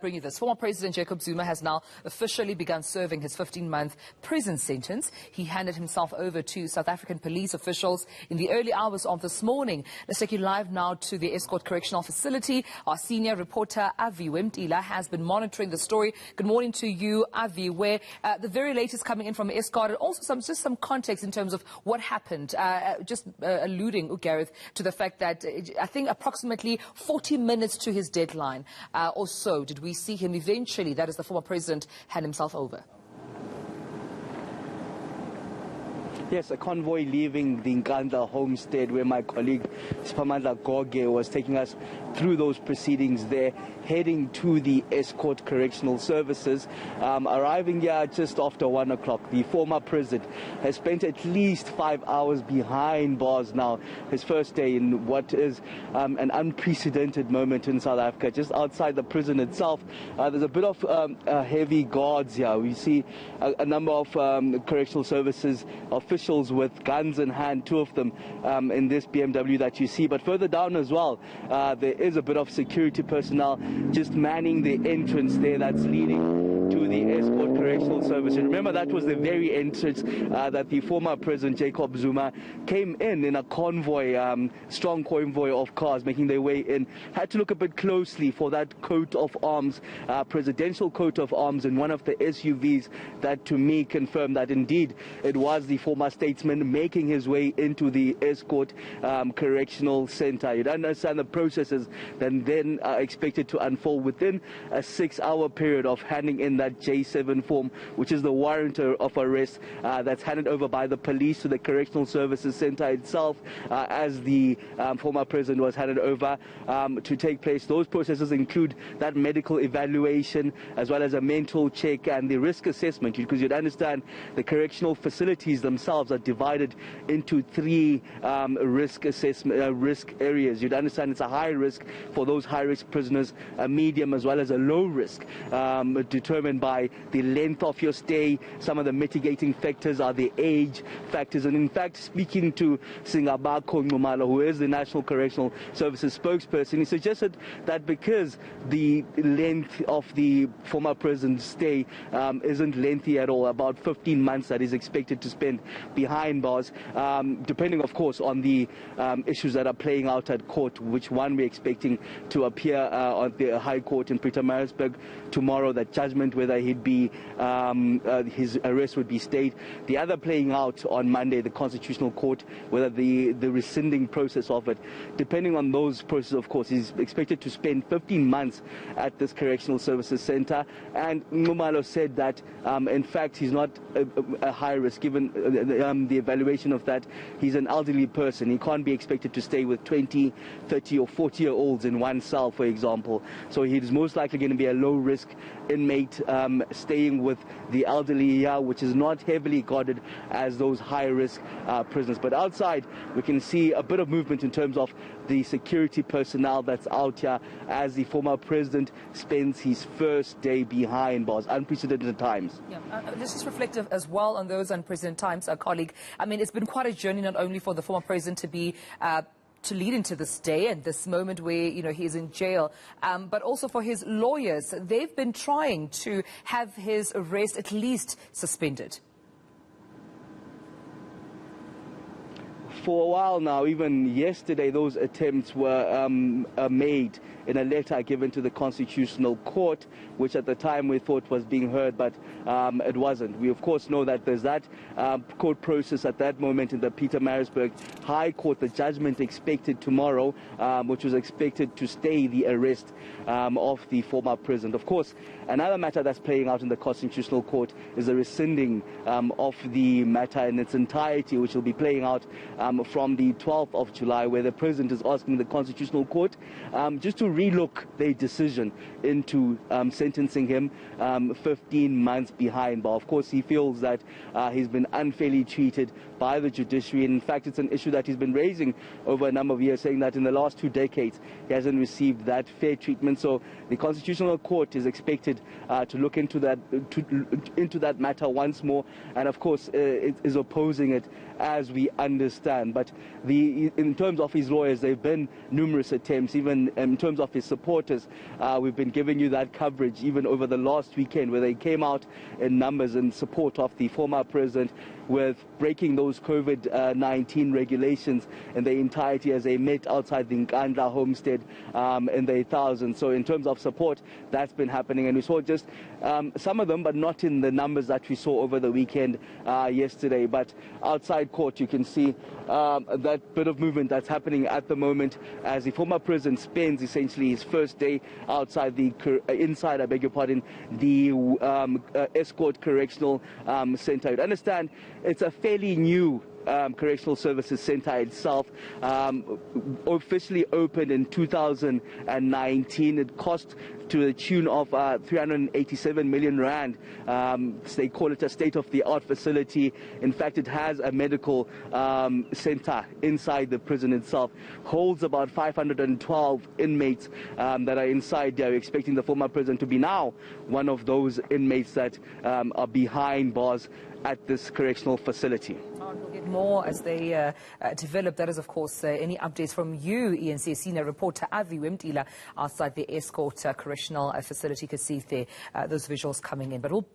Bring you this. Former President Jacob Zuma has now officially begun serving his 15-month prison sentence. He handed himself over to South African police officials in the early hours of this morning. Let's take you live now to the Estcourt Correctional Facility. Our senior reporter Aviwe Mtila has been monitoring the story. Good morning to you, Aviwe. The very latest coming in from Estcourt, and also just some context in terms of what happened. Alluding, Gareth, to the fact that I think approximately 40 minutes to his deadline or so did we see him eventually, that is the former president, hand himself over. Yes, a convoy leaving the eNCA homestead where my colleague Spamandla Goge was taking us through those proceedings there, heading to the Estcourt Correctional Services, arriving here just after 1 o'clock. The former president has spent at least 5 hours behind bars now, his first day in what is an unprecedented moment in South Africa. Just outside the prison itself, there's a bit of heavy guards here. We see a number of correctional services officials with guns in hand, two of them in this BMW that you see. But further down as well, there is a bit of security personnel just manning the entrance there that's leading to the Estcourt Correctional Service. And remember, that was the very entrance that the former President Jacob Zuma came in a convoy, strong convoy of cars making their way in. Had to look a bit closely for that coat of arms, presidential coat of arms in one of the SUVs that to me confirmed that indeed it was the former statesman making his way into the Estcourt Correctional Center. You'd understand the processes that then are expected to unfold within a 6-hour period of handing in that J7 form, which is the warrant of arrest that's handed over by the police to the Correctional Services Center itself as the former president was handed over to take place. Those processes include that medical evaluation as well as a mental check and the risk assessment, because you'd understand the correctional facilities themselves are divided into 3 risk areas. You'd understand it's a high risk for those high risk prisoners, a medium as well as a low risk, determined by the length of your stay. Some of the mitigating factors are the age factors. And in fact, speaking to Singabako Ngumalo, who is the National Correctional Services spokesperson, he suggested that because the length of the former president's stay isn't lengthy at all, about 15 months that is expected to spend behind bars, depending of course on the issues that are playing out at court, which one we're expecting to appear on the High Court in Pietermaritzburg tomorrow, that judgment whether he'd be his arrest would be stayed. The other playing out on Monday, the Constitutional Court, whether the rescinding process of it. Depending on those processes, of course, he's expected to spend 15 months at this Correctional Services Center. And Ngumalo said that in fact he's not a high risk, given the evaluation of that. He's an elderly person. He can't be expected to stay with 20, 30 or 40-year-olds in one cell, for example. So he's most likely going to be a low-risk inmate staying with the elderly here, which is not heavily guarded as those high-risk prisoners. But outside, we can see a bit of movement in terms of the security personnel that's out here as the former president spends his first day behind bars. Unprecedented times. Yeah, this is reflective as well on those unprecedented times, colleague. I mean, it's been quite a journey, not only for the former president to be to lead into this day and this moment where, you know, he is in jail, but also for his lawyers. They've been trying to have his arrest at least suspended. For a while now, even yesterday, those attempts were made in a letter given to the Constitutional Court, which at the time we thought was being heard, but it wasn't. We of course know that there's that court process at that moment in the Pietermaritzburg High Court, the judgment expected tomorrow, which was expected to stay the arrest of the former president. Of course, another matter that's playing out in the Constitutional Court is the rescinding of the matter in its entirety, which will be playing out from the 12th of July, where the president is asking the Constitutional Court just to relook their decision into sentencing him 15 months behind bar. Of course, he feels that he's been unfairly treated by the judiciary. And in fact, it's an issue that he's been raising over a number of years, saying that in the last 2 decades, he hasn't received that fair treatment. So the Constitutional Court is expected to look into that matter once more. And of course, it is opposing it, as we understand. But in terms of his lawyers, there have been numerous attempts, even in terms of of his supporters. We've been giving you that coverage even over the last weekend, where they came out in numbers in support of the former president, with breaking those COVID-19 regulations in their entirety, as they met outside the eNCA homestead in their thousands. So in terms of support, that's been happening, and we saw just some of them, but not in the numbers that we saw over the weekend yesterday. But outside court, you can see that bit of movement that's happening at the moment, as the former president spends essentially his first day outside the inside, I beg your pardon, the Estcourt Correctional Center. You'd understand it's a fairly new Correctional Services Center itself, officially opened in 2019. It cost to the tune of 387 million rand. They call it a state-of-the-art facility. In fact, it has a medical center inside the prison itself. Holds about 512 inmates that are inside there. We're expecting the former president to be now one of those inmates that are behind bars at this correctional facility. We'll get more as they develop. That is, of course, any updates from you, eNCA senior reporter Aviwe Mtila, outside the Estcourt Correctional Facility. You can see if those visuals coming in. But we'll